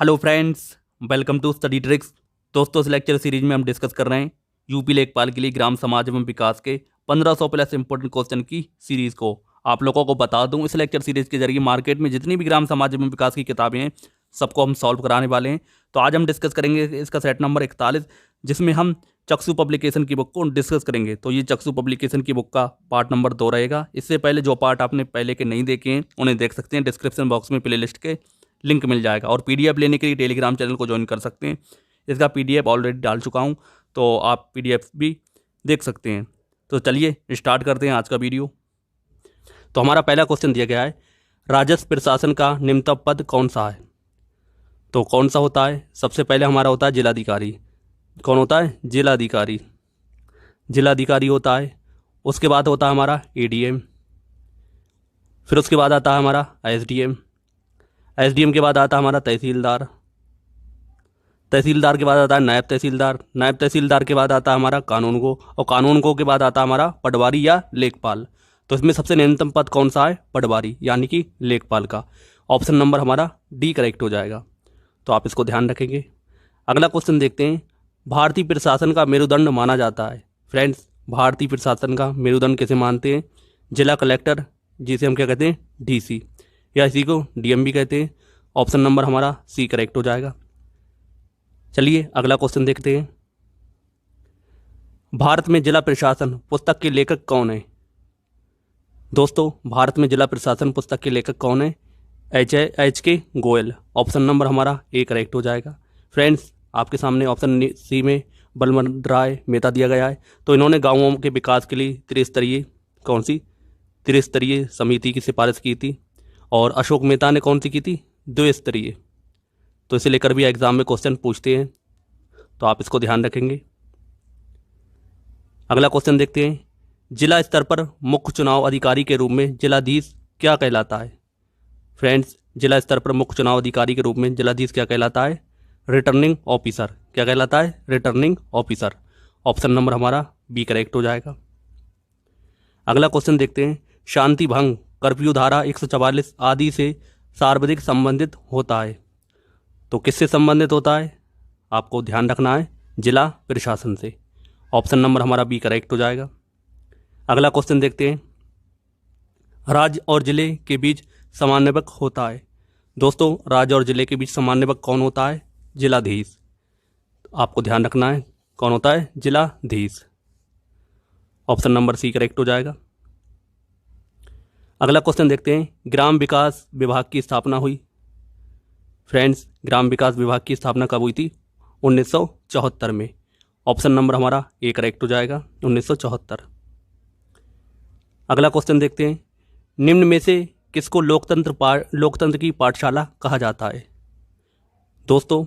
Hello friends, welcome to study tricks. दोस्तों, इस lecture series में हम डिस्कस कर रहे हैं यूपी लेखपाल के लिए ग्राम समाज एवं विकास के 1500 प्लस इंपॉर्टेंट क्वेश्चन की सीरीज को। आप लोगों को बता दूं, इस लेक्चर सीरीज के जरिए मार्केट में जितनी भी ग्राम समाज एवं विकास की किताबें हैं सबको हम सॉल्व कराने वाले हैं। तो आज हम डिस्कस करेंगे इसका सेट नंबर 41, जिसमें हम चक्षु पब्लिकेशन की बुक को डिस्कस करेंगे। तो ये चक्षु पब्लिकेशन की बुक का पार्ट नंबर 2 रहेगा। इससे पहले जो पार्ट आपने पहले के नहीं देखे हैं उन्हें देख सकते हैं, डिस्क्रिप्शन बॉक्स में प्लेलिस्ट के लिंक मिल जाएगा। और पीडीएफ लेने के लिए टेलीग्राम चैनल को ज्वाइन कर सकते हैं। इसका पीडीएफ ऑलरेडी डाल चुका हूं, तो आप पीडीएफ भी देख सकते हैं। तो चलिए स्टार्ट करते हैं आज का वीडियो। तो हमारा पहला क्वेश्चन दिया गया है, राजस्व प्रशासन का निम्नतम पद कौन सा है? तो कौन सा होता है? सबसे पहले हमारा होता है जिलाधिकारी। कौन होता है? जिलाधिकारी। जिलाधिकारी होता है। उसके बाद होता है हमारा एडीएम। फिर उसके बाद आता है हमारा एसडीएम। एसडीएम के बाद आता है हमारा तहसीलदार। तहसीलदार के बाद आता है नायब तहसीलदार। नायब तहसीलदार के बाद आता है हमारा कानूनगो, और कानूनगो के बाद आता है हमारा पटवारी या लेखपाल। तो इसमें सबसे न्यूनतम पद कौन सा है? पटवारी, यानी कि लेखपाल का। ऑप्शन नंबर हमारा डी करेक्ट हो जाएगा। तो आप इसको ध्यान रखेंगे। अगला क्वेश्चन देखते हैं, भारतीय प्रशासन का मेरुदंड माना जाता है। फ्रेंड्स, भारतीय प्रशासन का मेरुदंड किसे मानते हैं? जिला कलेक्टर, जिसे हम क्या कहते हैं? डीसी, या इसी को डीएम भी कहते हैं। ऑप्शन नंबर हमारा सी करेक्ट हो जाएगा। चलिए अगला क्वेश्चन देखते हैं, भारत में जिला प्रशासन पुस्तक के लेखक कौन है? दोस्तों, भारत में जिला प्रशासन पुस्तक के लेखक कौन है? एच के गोयल। ऑप्शन नंबर हमारा ए करेक्ट हो जाएगा। फ्रेंड्स, आपके सामने ऑप्शन सी में बलवंत राय मेहता दिया गया है। तो इन्होंने गाँवों के विकास के लिए त्रिस्तरीय, कौन सी? त्रिस्तरीय समिति की सिफारिश की थी। और अशोक मेहता ने कौन सी की थी? द्विस्तरीय। तो इसे लेकर भी एग्जाम में क्वेश्चन पूछते हैं, तो आप इसको ध्यान रखेंगे। अगला क्वेश्चन देखते हैं, जिला स्तर पर मुख्य चुनाव अधिकारी के रूप में जिलाधीश क्या कहलाता है? फ्रेंड्स, जिला स्तर पर मुख्य चुनाव अधिकारी के रूप में जिलाधीश क्या कहलाता है? Returning officer. क्या कहलाता है? Returning officer. ऑप्शन नंबर हमारा बी करेक्ट हो जाएगा। अगला क्वेश्चन देखते हैं, शांति भंग, कर्फ्यू धारा 144 आदि से सार्वजनिक संबंधित होता है। तो किससे संबंधित होता है? आपको ध्यान रखना है, जिला प्रशासन से। ऑप्शन नंबर हमारा बी करेक्ट हो जाएगा। अगला क्वेश्चन देखते हैं, राज्य और जिले के बीच समन्वयक होता है। दोस्तों, राज्य और जिले के बीच समन्वयक कौन होता है? जिलाधीश। आपको ध्यान रखना है, कौन होता है? जिलाधीश। ऑप्शन नंबर सी करेक्ट हो जाएगा। अगला क्वेश्चन देखते हैं, ग्राम विकास विभाग की स्थापना हुई। फ्रेंड्स, ग्राम विकास विभाग की स्थापना कब हुई थी? 1974 में। ऑप्शन नंबर हमारा ए करेक्ट हो जाएगा, 1974। अगला क्वेश्चन देखते हैं, निम्न में से किसको लोकतंत्र की पाठशाला कहा जाता है? दोस्तों,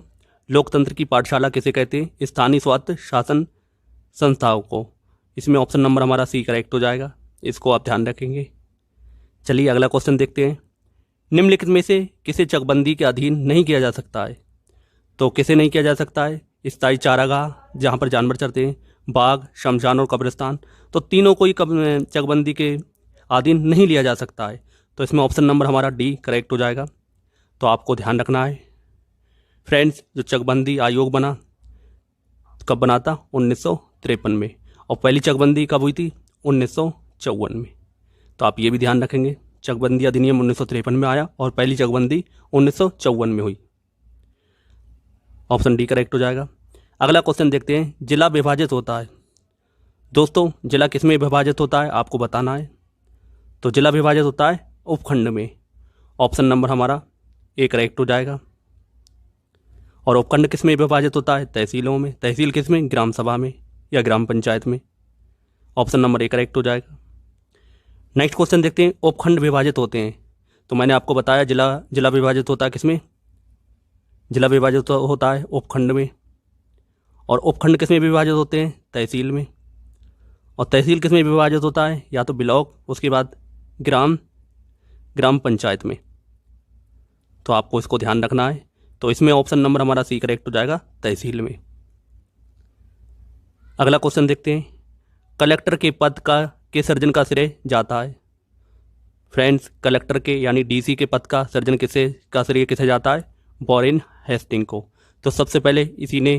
लोकतंत्र की पाठशाला किसे कहते हैं? स्थानीय स्वायत्त शासन संस्थाओं को। इसमें ऑप्शन नंबर हमारा सी करेक्ट हो जाएगा। इसको आप ध्यान रखेंगे। चलिए अगला क्वेश्चन देखते हैं, निम्नलिखित में से किसे चकबंदी के अधीन नहीं किया जा सकता है? तो किसे नहीं किया जा सकता है? स्थायी चारागाह, जहाँ पर जानवर चरते हैं, बाग, शमशान और कब्रिस्तान। तो तीनों को ही चकबंदी के अधीन नहीं लिया जा सकता है। तो इसमें ऑप्शन नंबर हमारा डी करेक्ट हो जाएगा। तो आपको ध्यान रखना है। फ्रेंड्स, जो चकबंदी आयोग बना कब बना था? 1953 में। और पहली चकबंदी कब हुई थी? 1954 में। तो आप ये भी ध्यान रखेंगे, चकबंदी अधिनियम 1953 में आया और पहली चकबंदी 1954 में हुई। ऑप्शन डी करेक्ट हो जाएगा। अगला क्वेश्चन देखते हैं, जिला विभाजित होता है। दोस्तों, जिला किस में विभाजित होता है आपको बताना है। तो जिला विभाजित होता है उपखंड में। ऑप्शन नंबर हमारा ए करेक्ट हो जाएगा। और उपखंड किस में विभाजित होता है? तहसीलों में। तहसील किस में? ग्राम सभा में या ग्राम पंचायत में। ऑप्शन नंबर ए करेक्ट हो जाएगा। नेक्स्ट क्वेश्चन देखते हैं, उपखंड विभाजित होते हैं। तो मैंने आपको बताया जिला विभाजित होता है किसमें? जिला विभाजित होता है उपखंड में। और उपखंड किस में विभाजित होते हैं? तहसील में। और तहसील किस में विभाजित होता है? या तो ब्लॉक, उसके बाद ग्राम पंचायत में। तो आपको इसको ध्यान रखना है। तो इसमें ऑप्शन नंबर हमारा सी करेक्ट हो जाएगा, तहसील में। अगला क्वेश्चन देखते हैं, कलेक्टर के पद के सृजन का श्रेय जाता है। फ्रेंड्स, कलेक्टर के यानी डीसी के पद का सृजन का श्रेय किसे जाता है? वॉरेन हेस्टिंग को। तो सबसे पहले इसी ने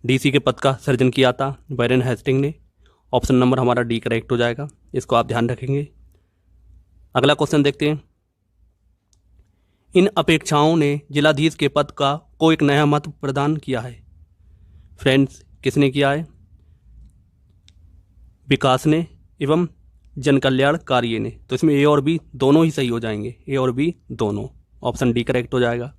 डीसी के पद का सृजन किया था, वॉरेन हेस्टिंग ने। ऑप्शन नंबर हमारा डी करेक्ट हो जाएगा, इसको आप ध्यान रखेंगे। अगला क्वेश्चन देखते हैं। इन अपेक्षाओं ने जिलाधीश के पद को एक नया महत्व प्रदान किया है। फ्रेंड्स, किसने किया है? विकास ने एवं जनकल्याणकारी ने। तो इसमें ए और बी दोनों ही सही हो जाएंगे, ए और बी दोनों। ऑप्शन डी करेक्ट हो जाएगा।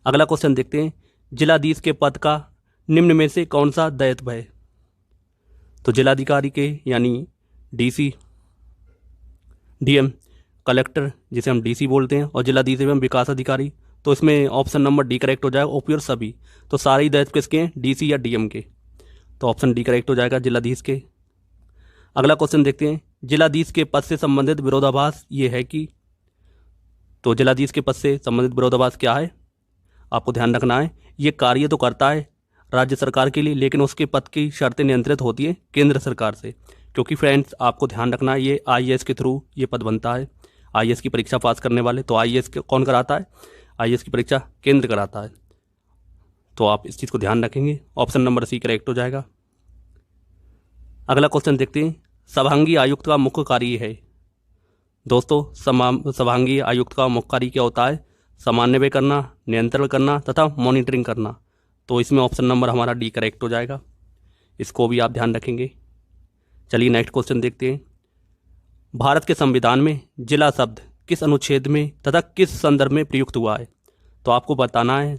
अगला क्वेश्चन देखते हैं। जिलाधीश के पद का निम्न में से कौन सा दायित्व है? तो जिलाधिकारी के यानी डीसी, डीएम, कलेक्टर जिसे हम डीसी बोलते हैं, और जिलाधीश एवं विकास अधिकारी। तो इसमें ऑप्शन नंबर डी करेक्ट हो जाएगा, उपयुक्त सभी। तो सारे ही दायित्व किसके हैं? डीसी या डीएम के। तो ऑप्शन डी करेक्ट हो जाएगा, जिलाधीश के। अगला क्वेश्चन देखते हैं। जिलाधीश के पद से संबंधित विरोधाभास ये है कि। तो जिलाधीश के पद से संबंधित विरोधाभास क्या है? आपको ध्यान रखना है, ये कार्य तो करता है राज्य सरकार के लिए, लेकिन उसके पद की शर्तें नियंत्रित होती है केंद्र सरकार से। क्योंकि फ्रेंड्स, आपको ध्यान रखना है, ये आईएएस के थ्रू ये पद बनता है, आईएएस की परीक्षा पास करने वाले। तो आईएएस कौन कराता है? आईएएस की परीक्षा केंद्र कराता है। तो आप इस चीज़ को ध्यान रखेंगे। ऑप्शन नंबर सी करेक्ट हो जाएगा। अगला क्वेश्चन देखते हैं। सभांगीय आयुक्त का मुख्य कार्य है। दोस्तों, सभांगीय आयुक्त का मुख्य कार्य क्या होता है? समन्वय करना, नियंत्रण करना तथा मॉनिटरिंग करना। तो इसमें ऑप्शन नंबर हमारा डी करेक्ट हो जाएगा, इसको भी आप ध्यान रखेंगे। चलिए नेक्स्ट क्वेश्चन देखते हैं। भारत के संविधान में जिला शब्द किस अनुच्छेद में तथा किस संदर्भ में प्रयुक्त हुआ है? तो आपको बताना है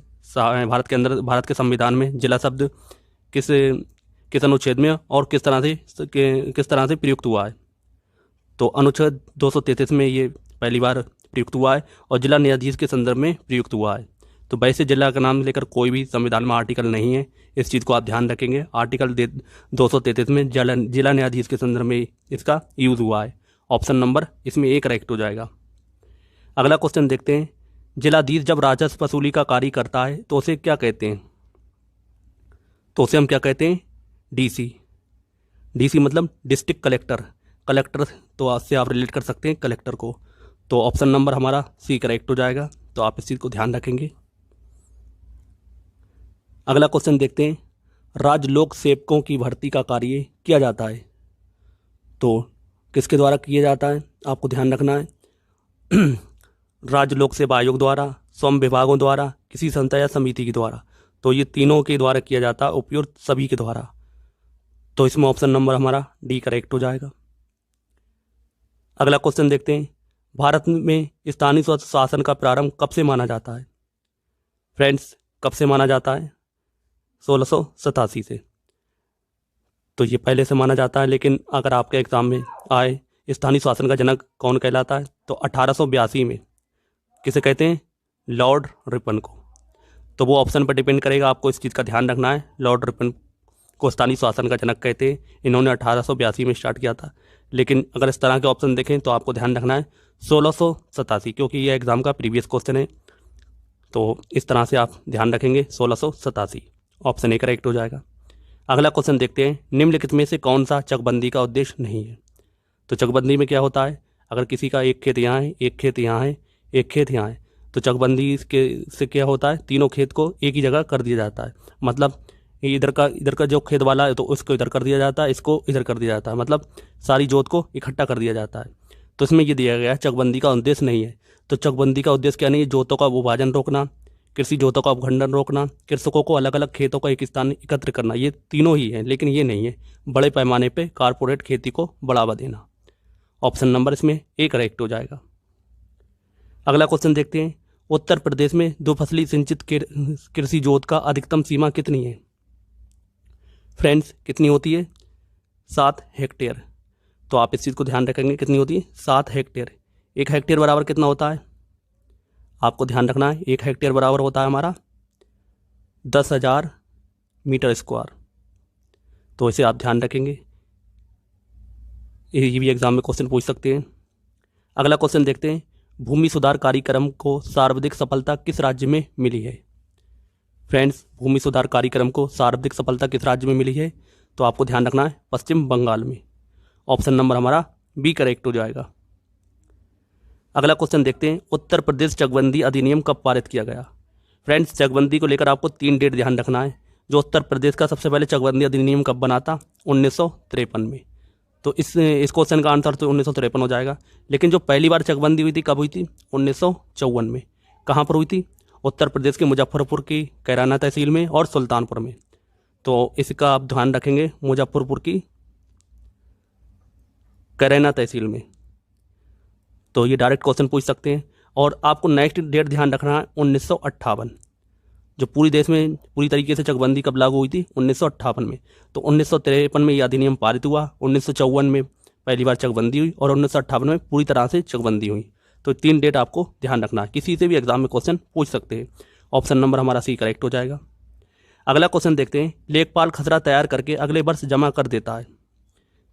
भारत के संविधान में जिला शब्द किस अनुच्छेद में और किस तरह से प्रयुक्त हुआ है। तो अनुच्छेद 233 में ये पहली बार प्रयुक्त हुआ है और जिला न्यायाधीश के संदर्भ में प्रयुक्त हुआ है। तो वैसे जिला का नाम लेकर कोई भी संविधान में आर्टिकल नहीं है, इस चीज़ को आप ध्यान रखेंगे। आर्टिकल 233 में जिला न्यायाधीश के संदर्भ में इसका यूज़ हुआ है। ऑप्शन नंबर इसमें ए करेक्ट हो जाएगा। अगला क्वेश्चन देखते हैं। जिलाधीश जब राजस्व वसूली का कार्य करता है तो उसे क्या कहते हैं? तो उसे हम क्या कहते हैं? डीसी। डीसी मतलब डिस्ट्रिक्ट कलेक्टर। कलेक्टर तो आज से आप रिलेट कर सकते हैं कलेक्टर को। तो ऑप्शन नंबर हमारा सी करेक्ट हो जाएगा। तो आप इस चीज़ को ध्यान रखेंगे। अगला क्वेश्चन देखते हैं। राज्य लोक सेवकों की भर्ती का कार्य किया जाता है, तो किसके द्वारा किया जाता है? आपको ध्यान रखना है। राज्य लोक सेवा आयोग द्वारा, स्वयं विभागों द्वारा, किसी संस्था या समिति के द्वारा। तो ये तीनों के द्वारा किया जाता है, उपयुक्त सभी के द्वारा। तो इसमें ऑप्शन नंबर हमारा डी करेक्ट हो जाएगा। अगला क्वेश्चन देखते हैं। भारत में स्थानीय स्वराज शासन का प्रारंभ कब से माना जाता है? फ्रेंड्स, कब से माना जाता है? 1687 से। तो ये पहले से माना जाता है, लेकिन अगर आपके एग्जाम में आए स्थानीय शासन का जनक कौन कहलाता है, तो 1882 में किसे कहते हैं? लॉर्ड रिपन को। तो वो ऑप्शन पर डिपेंड करेगा, आपको इस चीज़ का ध्यान रखना है। लॉर्ड रिपन को स्थानीय शासन का जनक कहते हैं। इन्होंने 1882 में स्टार्ट किया था, लेकिन अगर इस तरह के ऑप्शन देखें तो आपको ध्यान रखना है 1687, क्योंकि ये एग्जाम का प्रीवियस क्वेश्चन है। तो इस तरह से आप ध्यान रखेंगे 1687। ऑप्शन ए करेक्ट हो जाएगा। अगला क्वेश्चन देखते हैं। निम्नलिखित में से कौन सा चकबंदी का उद्देश्य नहीं है? तो चकबंदी में क्या होता है? अगर किसी का एक खेत यहाँ है, एक खेत यहाँ है, एक खेत यहाँ है, तो चकबंदी से क्या होता है? तीनों खेत को एक ही जगह कर दिया जाता है। मतलब इधर का जो खेत वाला है तो उसको इधर कर दिया जाता है, इसको इधर कर दिया जाता है, मतलब सारी जोत को इकट्ठा कर दिया जाता है। तो इसमें ये दिया गया है चकबंदी का उद्देश्य नहीं है। तो चकबंदी का उद्देश्य क्या नहीं है? जोतों का विभाजन रोकना, कृषि जोतों का अपखंडन रोकना, कृषकों को अलग अलग खेतों का एक स्थान एकत्र करना, ये तीनों ही है। लेकिन ये नहीं है बड़े पैमाने पे कारपोरेट खेती को बढ़ावा देना। ऑप्शन नंबर इसमें ए करेक्ट हो जाएगा। अगला क्वेश्चन देखते हैं। उत्तर प्रदेश में दोफसली सिंचित कृषि जोत का अधिकतम सीमा कितनी है? फ्रेंड्स, कितनी होती है? 7 हेक्टेयर। तो आप इस चीज़ को ध्यान रखेंगे, कितनी होती है? 7 हेक्टेयर। 1 हेक्टेयर बराबर कितना होता है? आपको ध्यान रखना है 1 हेक्टेयर बराबर होता है हमारा 10,000 मीटर स्क्वायर। तो इसे आप ध्यान रखेंगे, ये भी एग्जाम में क्वेश्चन पूछ सकते हैं। अगला क्वेश्चन देखते हैं। भूमि सुधार कार्यक्रम को सर्वाधिक सफलता किस राज्य में मिली है? फ्रेंड्स, भूमि सुधार कार्यक्रम को सर्वाधिक सफलता किस राज्य में मिली है? तो आपको ध्यान रखना है पश्चिम बंगाल में। ऑप्शन नंबर हमारा बी करेक्ट हो जाएगा। अगला क्वेश्चन देखते हैं। उत्तर प्रदेश चकबंदी अधिनियम कब पारित किया गया? फ्रेंड्स, चकबंदी को लेकर आपको 3 डेट ध्यान रखना है। जो उत्तर प्रदेश का सबसे पहले चकबंदी अधिनियम कब बना था? 1953 में। तो इस क्वेश्चन का आंसर तो 1953 हो जाएगा। लेकिन जो पहली बार चकबंदी हुई थी कब हुई थी? 1954 में। कहाँ पर हुई थी? उत्तर प्रदेश के मुजफ्फरपुर की कैराना तहसील में और सुल्तानपुर में। तो इसका आप ध्यान रखेंगे, मुजफ्फरपुर की कैराना तहसील में। तो ये डायरेक्ट क्वेश्चन पूछ सकते हैं। और आपको नेक्स्ट डेट ध्यान रखना है 1958। जो पूरी देश में पूरी तरीके से चकबंदी कब लागू हुई थी? 1958 में। तो 1953 में यह अधिनियम पारित हुआ, 1954 में पहली बार चकबंदी हुई और 1958 में पूरी तरह से चकबंदी हुई। तो 3 डेट आपको ध्यान रखना है, किसी से भी एग्जाम में क्वेश्चन पूछ सकते हैं। ऑप्शन नंबर हमारा सी करेक्ट हो जाएगा। अगला क्वेश्चन देखते हैं। लेखपाल खसरा तैयार करके अगले वर्ष जमा कर देता है।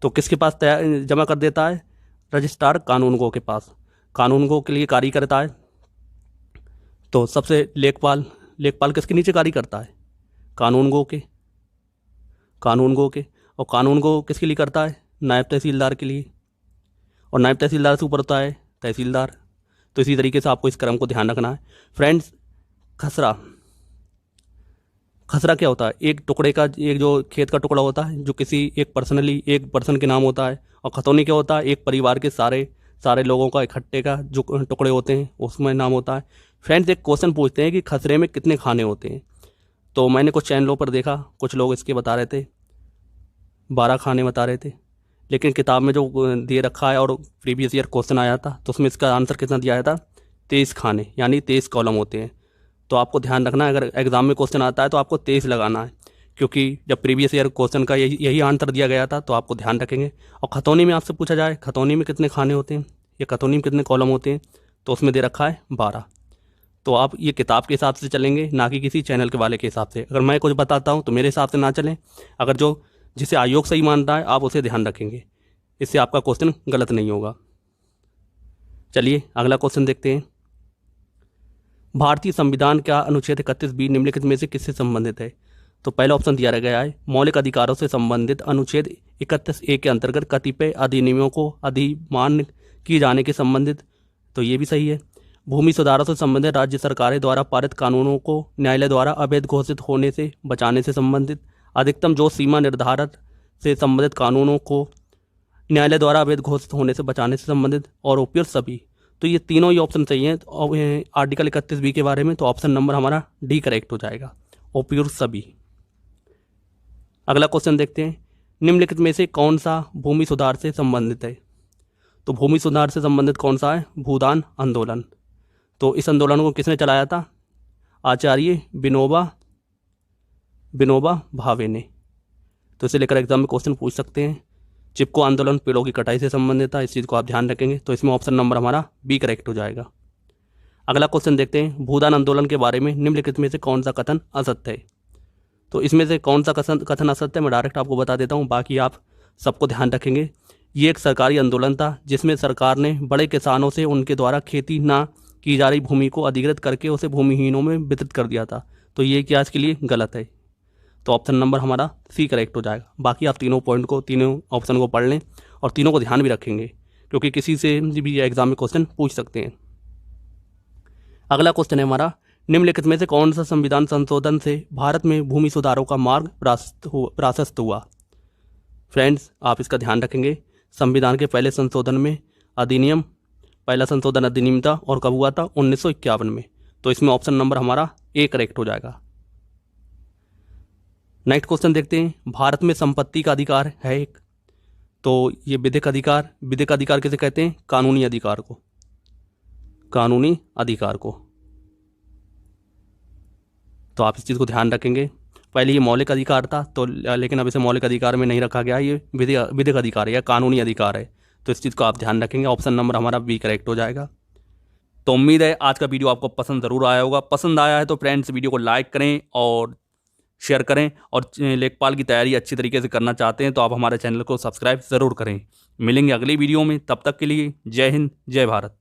तो किसके पास जमा कर देता है? रजिस्ट्रार कानूनगो के पास। कानूनगो के लिए कार्य करता है। तो सबसे लेखपाल किसके नीचे कार्य करता है? कानूनगो के। और कानूनगो किसके लिए करता है? नायब तहसीलदार के लिए। और नायब तहसीलदार से ऊपर होता है तहसीलदार। तो इसी तरीके से आपको इस क्रम को ध्यान रखना है। फ्रेंड्स, खसरा क्या होता है? एक टुकड़े का, एक जो खेत का टुकड़ा होता है जो किसी एक पर्सन के नाम होता है। और खतौनी क्या होता है? एक परिवार के सारे लोगों का इकट्ठे का जो टुकड़े होते हैं उसमें नाम होता है। फ्रेंड्स, एक क्वेश्चन पूछते हैं कि खसरे में कितने खाने होते हैं? तो मैंने कुछ चैनलों पर देखा, कुछ लोग इसके बता रहे थे 12 खाने बता रहे थे। लेकिन किताब में जो दे रखा है और प्रीवियस ईयर क्वेश्चन आया था तो उसमें इसका आंसर कितना दिया था? 23 खाने, यानी 23 कॉलम होते हैं। तो आपको ध्यान रखना है, अगर एग्जाम में क्वेश्चन आता है तो आपको 23 लगाना है, क्योंकि जब प्रीवियस ईयर क्वेश्चन का यही आंसर दिया गया था। तो आपको ध्यान रखेंगे। और खतौनी में आपसे पूछा जाए खतौनी में कितने खाने होते हैं या खतौनी में कितने कॉलम होते हैं, तो उसमें दे रखा है 12। तो आप ये किताब के हिसाब से चलेंगे, ना कि किसी चैनल के वाले के हिसाब से। अगर मैं कुछ बताता हूँ तो मेरे हिसाब से ना चलें। अगर जिसे आयोग सही मानता है आप उसे ध्यान रखेंगे, इससे आपका क्वेश्चन गलत नहीं होगा। चलिए अगला क्वेश्चन देखते हैं। भारतीय संविधान का अनुच्छेद 31B निम्नलिखित में से किससे संबंधित है? तो पहला ऑप्शन दिया गया है मौलिक अधिकारों से संबंधित अनुच्छेद 31A के अंतर्गत कतिपय अधिनियमों को अधिमान्य किए जाने के संबंधित। तो ये भी सही है। भूमि सुधारों से संबंधित राज्य सरकारें द्वारा पारित कानूनों को न्यायालय द्वारा अवैध घोषित होने से बचाने से संबंधित। अधिकतम जो सीमा निर्धारित से संबंधित कानूनों को न्यायालय द्वारा अवैध घोषित होने से बचाने से संबंधित। और उपयुक्त सभी। तो ये तीनों ही ऑप्शन सही हैं आर्टिकल 31B के बारे में। तो ऑप्शन नंबर हमारा डी करेक्ट हो जाएगा, उपयुक्त सभी। अगला क्वेश्चन देखते हैं। निम्नलिखित में से कौन सा भूमि सुधार से संबंधित है? तो भूमि सुधार से संबंधित कौन सा है? भूदान आंदोलन। तो इस आंदोलन को किसने चलाया था? आचार्य विनोबा भावे ने। तो इसे लेकर एग्जाम में क्वेश्चन पूछ सकते हैं। चिपको आंदोलन पेड़ों की कटाई से संबंधित था, इस चीज़ को आप ध्यान रखेंगे। तो इसमें ऑप्शन नंबर हमारा बी करेक्ट हो जाएगा। अगला क्वेश्चन देखते हैं। भूदान आंदोलन के बारे में निम्नलिखित में से कौन सा कथन असत्य है? तो इसमें से कौन सा कथन असत्य है मैं डायरेक्ट आपको बता देता हूँ, बाकी आप सबको ध्यान रखेंगे। ये एक सरकारी आंदोलन था जिसमें सरकार ने बड़े किसानों से उनके द्वारा खेती ना की जा रही भूमि को अधिकृत करके उसे भूमिहीनों में वितरित कर दिया था। तो ये क्या इसके लिए गलत है? तो ऑप्शन नंबर हमारा सी करेक्ट हो जाएगा। बाकी आप तीनों ऑप्शन को पढ़ लें और तीनों को ध्यान भी रखेंगे, क्योंकि किसी से भी एग्जाम में क्वेश्चन पूछ सकते हैं। अगला क्वेश्चन है हमारा, निम्नलिखित में से कौन सा संविधान संशोधन से भारत में भूमि सुधारों का मार्ग प्रशस्त हुआ? फ्रेंड्स, आप इसका ध्यान रखेंगे। संविधान के पहले संशोधन में पहला संशोधन अधिनियम था और कब हुआ था? 1951 में। तो इसमें ऑप्शन नंबर हमारा ए करेक्ट हो जाएगा। नेक्स्ट क्वेश्चन देखते हैं। भारत में संपत्ति का अधिकार है एक, तो ये विधिक अधिकार किसे कहते हैं? कानूनी अधिकार को। तो आप इस चीज़ को ध्यान रखेंगे। पहले ये मौलिक अधिकार था तो, लेकिन अब इसे मौलिक अधिकार में नहीं रखा गया, ये विधिक अधिकार है या कानूनी अधिकार है। तो इस चीज़ को आप ध्यान रखेंगे। ऑप्शन नंबर हमारा बी करेक्ट हो जाएगा। तो उम्मीद है आज का वीडियो आपको पसंद ज़रूर आया होगा। पसंद आया है तो फ्रेंड्स वीडियो को लाइक करें और शेयर करें, और लेखपाल की तैयारी अच्छी तरीके से करना चाहते हैं तो आप हमारे चैनल को सब्सक्राइब ज़रूर करें। मिलेंगे अगली वीडियो में, तब तक के लिए जय हिंद जय भारत।